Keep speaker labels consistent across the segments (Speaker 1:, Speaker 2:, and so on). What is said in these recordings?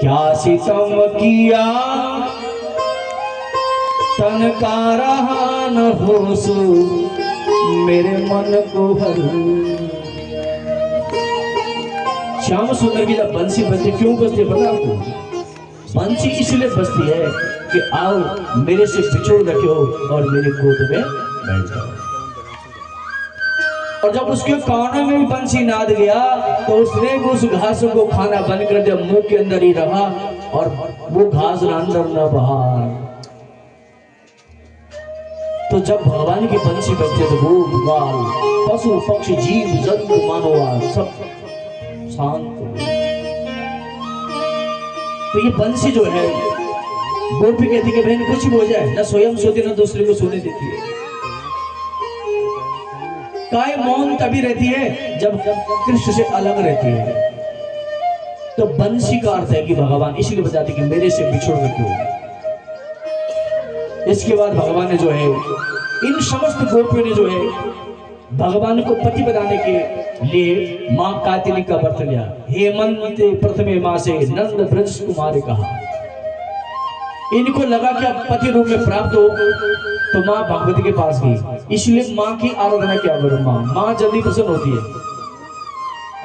Speaker 1: क्या सितम किया तन का रहा न होश मेरे मन को हर। श्याम सुंदर की जब बंसी बजती, क्यों बजती पता आपको? बंसी इसलिए बजती है कि आओ मेरे से बिछोड़ रखो और मेरे गोद में बैठ जाओ। और जब उसके कानों में भी बंसी नाद गया तो उसने उस घास को खाना बंद कर दिया, मुंह के अंदर ही रहा और वो घास न अंदर न बाहर। तो जब भगवान की बंसी बजती है तो भूत बाल पशु पक्षी जीव जंतु मानव सब शांत। तो ये बंसी जो है, गोपी कहती कि बहन कुछ भी हो जाए, न स्वयं सोती न दूसरे को सोने देती है। काय मौन तभी रहती है जब कृष्ण से अलग रहती है। तो बंसी का अर्थ है कि भगवान इसलिए बताते कि मेरे से बिछोड़ रखो। इसके बाद भगवान ने जो है इन समस्त गोपियों ने जो है भगवान को पति बनाने के लिए मां कातिनी का व्रत लिया। हेमंत प्रथमे मासे नंद ब्रज कुमार कहा। इनको लगा कि अब पति रूप में प्राप्त हो तो मां भगवती के पास गई। इसलिए मां की आराधना क्या करो, मां जल्दी प्रसन्न होती है।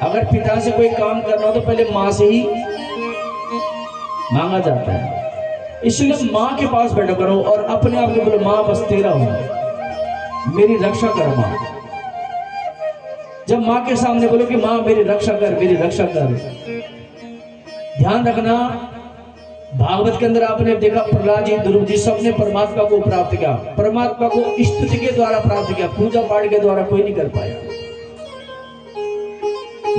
Speaker 1: अगर पिता से कोई काम करना हो तो पहले मां से ही मांगा जाता है। इसलिए मां के पास बैठा करो और अपने आप को बोलो मां बस तेरा हूं, मेरी रक्षा कर मां। जब मां के सामने बोलो कि मां मेरी रक्षा कर, मेरी रक्षा कर। ध्यान रखना, भागवत के अंदर आपने देखा प्रहलाद जी ध्रुव जी सबने परमात्मा को प्राप्त किया। परमात्मा को स्तुति के द्वारा प्राप्त किया, पूजा पाठ के द्वारा कोई नहीं कर पाया।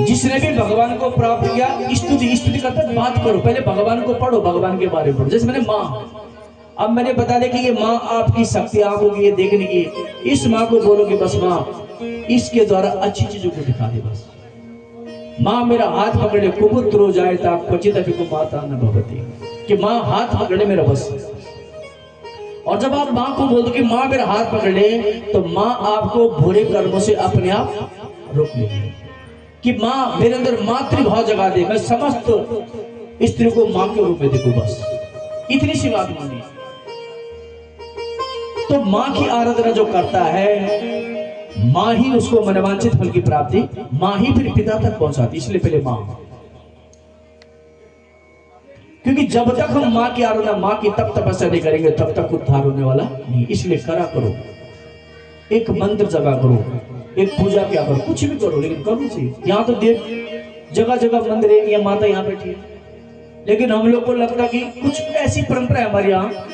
Speaker 1: जिसने भी भगवान को प्राप्त किया स्तुति करते बात करो, पहले भगवान को पढ़ो, भगवान के बारे में पढ़ो। जैसे मैंने माँ, अब मैंने बता दिया कि ये माँ आपकी शक्ति आंखों की ये देखने की, इस माँ को बोलो कि बस माँ इसके द्वारा अच्छी चीजों को दिखा दे। बस माँ मेरा हाथ पकड़े कुपुत्रो जाए ता क्वचित अपि को माता न भवति, कि माँ हाथ पकड़े मेरा बस। और जब आप माँ को बोल दो कि माँ मेरा हाथ पकड़ ले तो माँ आपको बुरे कर्मों से अपने आप रोक लेगी। कि माँ मेरे अंदर मातृभाव जगा दे, मैं समस्त स्त्री को माँ के रूप में देखूं, बस इतनी सी बात मानी। तो माँ की आराधना जो करता है माँ ही उसको मनवांछित फल की प्राप्ति, माँ ही फिर पिता तक पहुंचाती। इसलिए पहले माँ, क्योंकि जब तक हम माँ की आराधना, माँ की तब तपस्या नहीं करेंगे तब तक उद्धार होने वाला नहीं। इसलिए करा करो, एक मंत्र जगा करो, एक पूजा क्या करो, कुछ भी करो, लेकिन करो सही। यहाँ तो देख जगह जगह मंदिर है, या माता यहाँ बैठी है, लेकिन हम लोग को लगता कि कुछ ऐसी परंपरा है हमारे यहाँ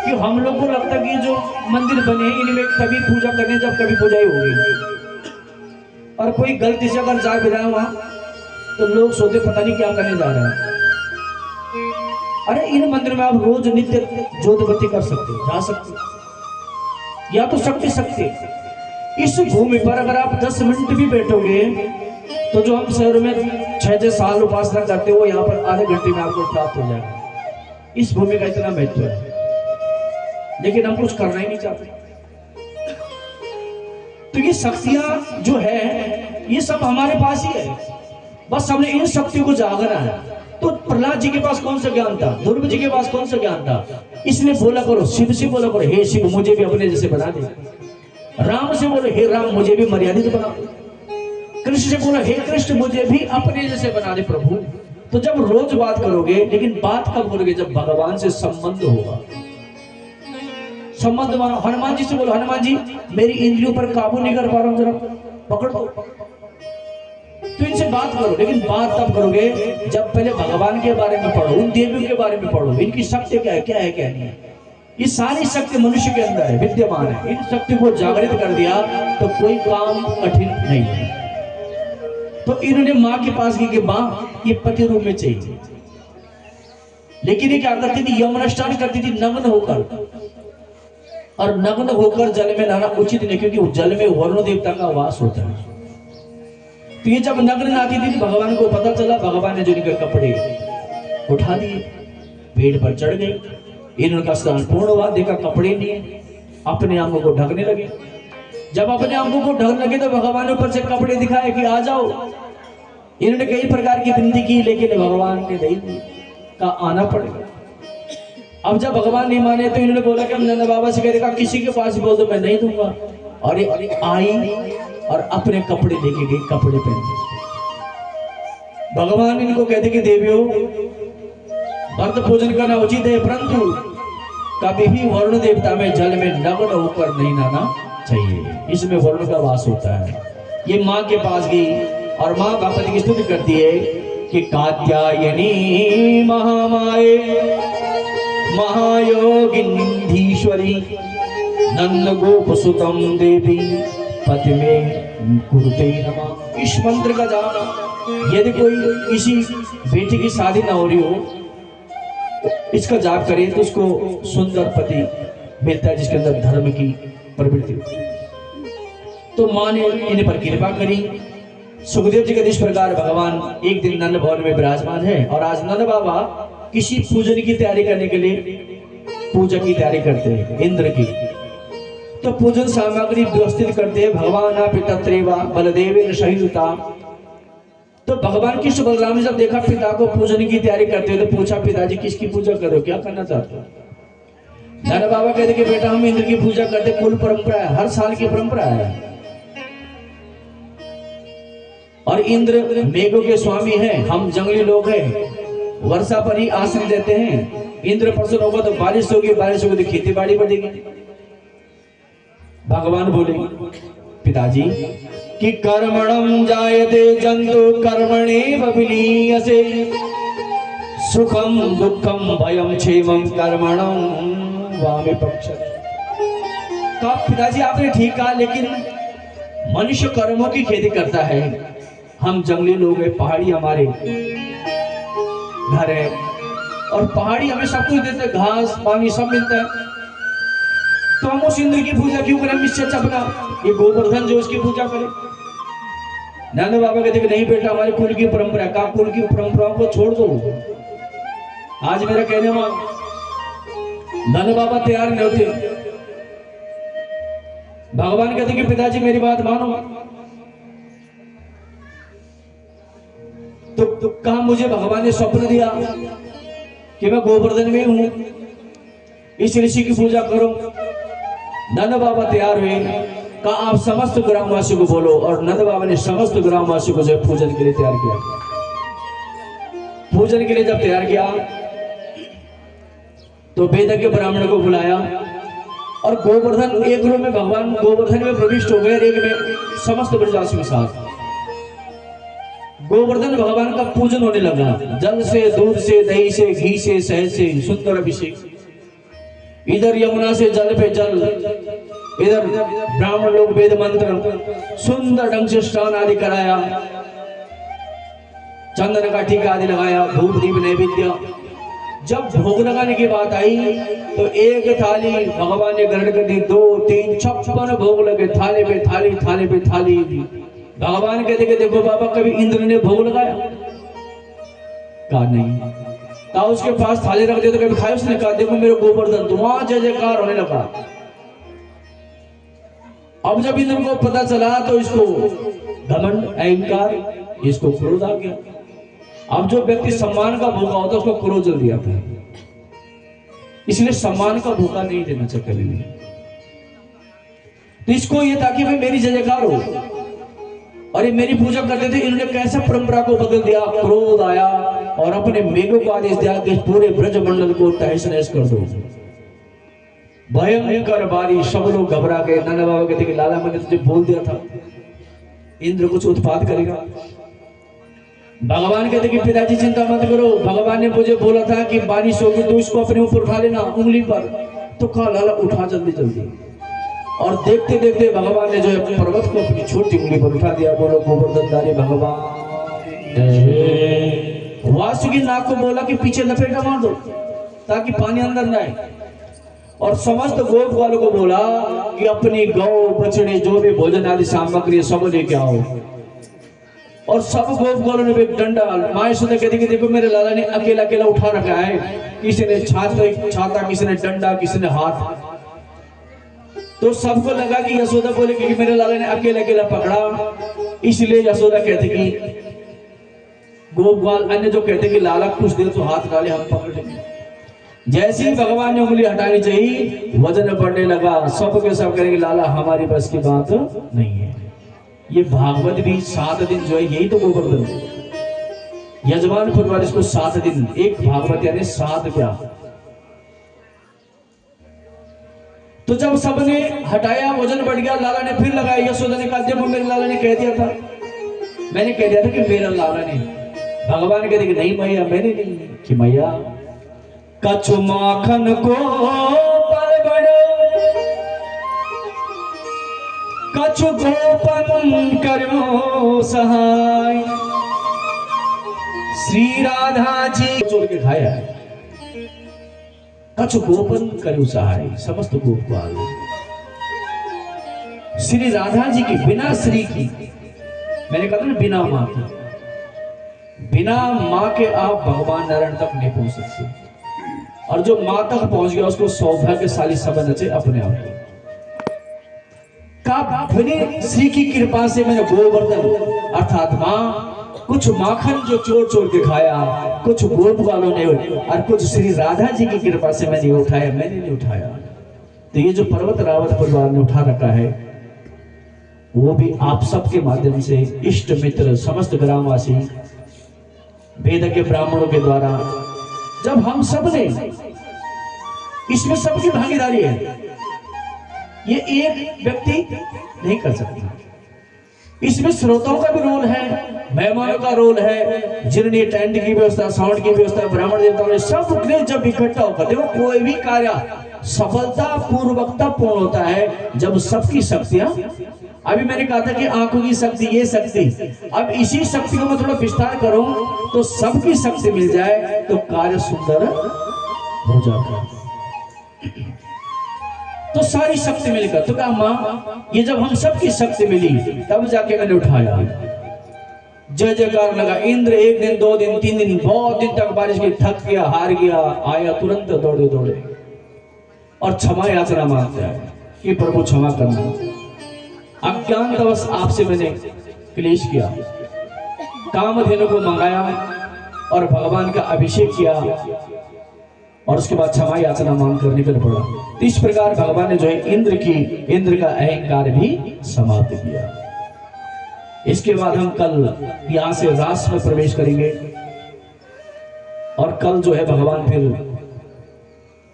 Speaker 1: कि हम लोग को लगता कि जो मंदिर बने हैं इनमें तभी पूजा करने जब कभी पूजाई होगी। और कोई गलती से अगर जा भी रहा है वहां तो लोग सोते पता नहीं क्या करने जा रहे हैं। अरे इन मंदिर में आप रोज नित्य ज्योत बत्ती कर सकते हो, जा सकते हो, या तो सकते। इस भूमि पर अगर आप 10 मिनट भी बैठोगे तो जो हम शहर में 6 साल उपासना करते हो यहाँ पर आधे घंटे में आपको प्राप्त हो जाएगा। इस भूमि का इतना महत्व है, लेकिन हम कुछ करना ही नहीं चाहते। तो ये शक्तियां जो है ये सब हमारे पास ही है, बस हमने इन शक्तियों को जागना है। तो प्रहलाद जी के पास कौन सा ज्ञान था, ध्रुव जी के पास कौन सा ज्ञान था? इसलिए बोला करो, शिव से बोला करो हे शिव मुझे भी अपने जैसे बना दे। राम से बोलो हे राम मुझे भी मर्यादित बना दे। कृष्ण से बोलो हे कृष्ण मुझे भी अपने जैसे बना दे प्रभु। तो जब रोज बात करोगे, लेकिन बात कब करोगे? जब भगवान से संबंध होगा। संबंध मानो, हनुमान जी से बोलो हनुमान जी मेरी इंद्रियों पर काबू नहीं कर पा रहा हूं, जरा पकड़ दो। तो इनसे बात करो, लेकिन बात तब करोगे जब पहले भगवान के बारे में पढ़ो, उन देवियों के बारे में पढ़ो, इनकी शक्ति क्या है क्या नहीं है। ये सारी शक्ति मनुष्य के अंदर है, विद्यमान है। इन शक्ति को जागृत कर दिया तो कोई काम कठिन नहीं है। तो इन्होंने माँ के पास गई कि माँ ये पति रूप में चाहिए, लेकिन ये क्या करती थी? यमुना स्नान करती थी नग्न होकर, और नग्न होकर जल में नहाना उचित नहीं, क्योंकि जल में वरुण देवता का वास होता है। तो ये जब नग्न नहाती थी भगवान को पता चला, भगवान ने जो इनके कपड़े उठा दिए, पेड़ पर चढ़ गए। इनका स्नान पूर्ण हुआ, देखा कपड़े नहीं है, अपने अंगों को ढकने लगे। जब अपने अंगों को ढकने लगे तो भगवान ने ऊपर से कपड़े दिखाए कि आ जाओ। इन्होंने कई प्रकार की विनती की, लेकिन भगवान ने नहीं दी। का आना पड़ेगा। अब जब भगवान नहीं माने तो इन्होंने बोला कि हम नंद बाबा से कहेगा किसी के पास बोल दो मैं नहीं दूंगा। और ये आई और अपने कपड़े लेके गई, कपड़े पहन के। भगवान इनको कहते कि देवियों भक्त पूजन करना उचित है, परंतु कभी भी वरुण देवता में जल में नग्न होकर नहीं नहाना चाहिए, इसमें वरुण का वास होता है। ये माँ के पास गई और माँ भगवती की स्तुति करती है कि कात्यायनी महामाये महायोगिनीश्वरी नंद गोप सुतम देवी पति में कुरुते नमः। इस मंत्र का जाप यदि कोई किसी बेटी की शादी ना हो रही हो, इसका जाप करे तो उसको सुंदर पति मिलता है जिसके अंदर धर्म की प्रवृत्ति होती है। तो माँ ने इन पर कृपा करी। सुखदेव जी के इस प्रकार भगवान एक दिन नंद भवन में विराजमान है और आज नंद बाबा किसी पूजन की तैयारी करने के लिए पूजा की तैयारी करते हैं इंद्र की। तो पूजन सामग्री व्यवस्थित करते हैं। भगवान पितत्रेवा बलदेव सहिता। तो भगवान कृष्ण बलराम ने जब देखा पिता को पूजन की तैयारी करते हो तो पूछा पिताजी किसकी पूजा करो, क्या करना चाहते हो? नंद बाबा कहते कि बेटा हम इंद्र की पूजा करते, कुल परंपरा है, हर साल की परंपरा है। और इंद्र मेघों के स्वामी हैं, हम जंगली लोग हैं, वर्षा पर ही आश्रय देते हैं। इंद्र प्रसन्न होगा तो बारिश होगी, बारिश होगी तो खेती बाड़ी बढ़ेगी। भगवान बोले पिताजी कि कर्मणं जायते जंतु कर्मणेव विलीयते सुखम दुखम भयम क्षेमम कर्मणं वामे पक्षते। कहा पिताजी आपने ठीक कहा, लेकिन मनुष्य कर्मों की खेती करता है, हम जंगली लोग हैं, पहाड़ी हमारे घर है और पहाड़ी हमें सब कुछ देते, घास पानी सब मिलता है, तो हम उस इंद्र की पूजा क्यों करें? इससे अच्छा अपना ये गोवर्धन जो उसकी पूजा करें। नंद बाबा कहते कि नहीं बेटा हमारे कुल की परंपरा, का कुल की परंपराओं को छोड़ दो। आज मेरा कहने वाला नंद बाबा तैयार नहीं होते। भगवान कहते कि पिताजी मेरी बात मानो। तो कहा मुझे भगवान ने स्वप्न दिया कि मैं गोवर्धन में हूं, इस ऋषि की पूजा करो। नंद बाबा तैयार हुए, कहा आप समस्त ग्रामवासियों को बोलो। और नंद बाबा ने समस्त ग्रामवासियों को जो पूजन के लिए तैयार किया। पूजन के लिए जब तैयार किया तो वेदज्ञ ब्राह्मण को बुलाया और गोवर्धन एक रूप में भगवान गोवर्धन में प्रविष्ट हो गए, एक में समस्त ब्रजवासियों के साथ गोवर्धन भगवान का पूजन होने लगा। जल से, दूध से, दही से, घी से, शहद से सुंदर अभिषेक। इधर यमुना से जल पे जल, इधर ब्राह्मण लोग वेद मंत्र सुंदर ढंग से स्नान आदि कराया, चंदन का टीका आदि लगाया, धूप दीप नैवेद्य। जब भोग लगाने की बात आई तो एक थाली भगवान ने ग्रहण कर दी, 2 3 56 भोग लगे, थाली पे थाली, थाली पे थाली। भगवान कहते कि देखो बाबा कभी इंद्र ने भोग लगाया? कहा नहीं। कहा उसके पास थाली रख दे तो कभी खाए? उसने कहा देखो मेरे गोवर्धन। तो वहां जय जयकार होने लगा। अब जब इंद्र को पता चला तो इसको घमंड, अहंकार, इसको क्रोध आ गया। अब जो व्यक्ति सम्मान का भूखा होता है उसको क्रोध जल्दी आता है, इसलिए सम्मान का भूखा नहीं देना चाहिए कभी भी। तो इसको ये ताकि भाई मेरी जय जयकार हो और ये मेरी पूजा करते थे, इन्होंने कैसे परंपरा को बदल दिया। क्रोध आया और अपने मेघों को आदेश दिया कि पूरे ब्रजमंडल को तहस नहस कर दो। भयंकर बारिश, सब लोग घबरा गए। नंद बाबा कहते कि लाला मैंने तुझे बोल दिया था इंद्र कुछ उत्पात करेगा। भगवान कहते कि पिताजी चिंता मत करो, भगवान ने मुझे बोला था कि बारिश होगी तो इसको अपने ऊपर उठा लेना उंगली पर। तो कहा लाला उठा जल्दी जल्दी। और देखते देखते भगवान ने जो है पर्वत को अपनी छोटी उंगली पर उठा दिया। बोलो गोवर्धनधारी भगवान। वासुकी नाग को बोला कि पीछे लपेटा मार दो ताकि पानी अंदर न आए। और समस्त गोप वालों को बोला कि अपनी गौ बछड़े जो भी भोजन आदि सामग्री सब लेके आओ। और सब गोप वालों ने भी डंडा, माँ यशोदा कहती कि देखो मेरे लाला ने अकेला अकेला उठा रखा है, किसी ने छाता, किसी ने डंडा, किसी ने हाथ। तो सबको लगा कि यशोदा बोले कि मेरे लाला ने अकेला अकेला पकड़ा, इसलिए यशोदा कहती कि गोपाल अन्य जो कहते कि लाला कुछ दे तो हाथ डाले हम पकड़ लेंगे। जैसे ही भगवान ने उंगली हटानी चाहिए वजन बढ़ने लगा, सब के सब करेंगे लाला हमारी बस की बात नहीं है। ये भागवत भी 7 दिन जो है यही तो गोवर्धन यजमान परिवार इसको 7 दिन, एक भागवत यानी 7 क्या। तो जब सबने हटाया वजन बढ़ गया, लाला ने फिर लगाया। यशोदा ने कहा देखो मेरे लाला ने कह दिया था, मैंने कह दिया था कि मेरा लाला ने। भगवान कहते कि नहीं मैया मैंने नहीं, कि मैया कछु माखन को पर बड़ो कछु गोपन करो सहाय। श्री राधा जी चोर के खाया, कछु गोपन करो सहाय, समस्त गोपाल। श्री राधा जी की बिना श्री की, मैंने कहा था ना बिना मां की, बिना मां के आप भगवान नारायण तक नहीं पहुंच सकते। और जो मां तक पहुंच गया उसको सौभाग्यशाली समझ नचे अपने आप का। बिना श्री की कृपा से मैंने गोवर्धन अर्थात मां कुछ माखन जो चोर चोर के खाया, कुछ गोप वालों ने और कुछ श्री राधा जी की कृपा से मैंने उठाया, मैंने नहीं उठाया। तो ये जो पर्वत रावत परिवार ने उठा रखा है वो भी आप सबके माध्यम से इष्ट मित्र समस्त ग्रामवासी वेद के ब्राह्मणों के द्वारा, जब हम सब ने इसमें सबकी भागीदारी है, ये एक व्यक्ति नहीं कर सकता। इसमें श्रोताओं का भी रोल है, मेहमानों का रोल है, जिन्होंने टेंट की व्यवस्था, साउंड की व्यवस्था, ब्राह्मण देवताओं ने सबने जब इकट्ठा होकर, देखो कोई भी कार्य सफलता पूर्वकता पूर्ण होता है जब सबकी शक्तियां, अभी मैंने कहा था कि आंखों की शक्ति, ये शक्ति, अब इसी शक्ति को मैं थोड़ा विस्तार करूं तो सबकी शक्ति मिल जाए तो कार्य सुंदर हो जाता है। तो सारी शक्ति मिलकर, तो कहा मां ये जब हम सबकी शक्ति मिली तब जाके मैंने उठाया। जय जयकार लगा। इंद्र 1 दिन 2 दिन 3 दिन बहुत दिन तक बारिश की, थक गया, हार गया, आया तुरंत दौड़े दौड़े और क्षमा याचना मांगता है कि प्रभु क्षमा करना, अज्ञानवश आपसे मैंने क्लेश किया। कामधेनु को मंगाया और भगवान का अभिषेक किया और उसके बाद क्षमा याचना मांग कर निकल पड़ा। तो इस प्रकार भगवान ने जो है इंद्र का अहंकार भी समाप्त किया। इसके बाद हम कल यहां से रास में प्रवेश करेंगे और कल जो है भगवान फिर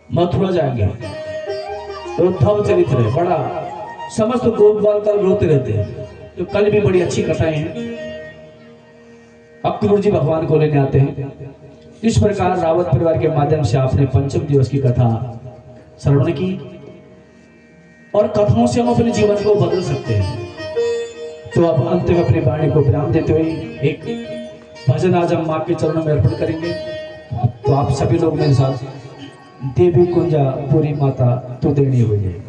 Speaker 1: मथुरा जाएंगे। उद्धव चरित्र है, बड़ा समस्त गोपाल कल रोते रहते हैं, तो कल भी बड़ी अच्छी कथाएं हैं। अक्रूर जी भगवान को लेने आते हैं। इस प्रकार रावत परिवार के माध्यम से आपने पंचम दिवस की कथा श्रवण की और कथाओं से हम अपने जीवन को बदल सकते हैं। तो अब अंत में अपनी वाणी को विराम देते हुए एक भजन आज हम मां के चरणों में अर्पण करेंगे। तो आप सभी लोग मेरे साथ, देवी कुंजा पूरी माता तू देनी हो जाए।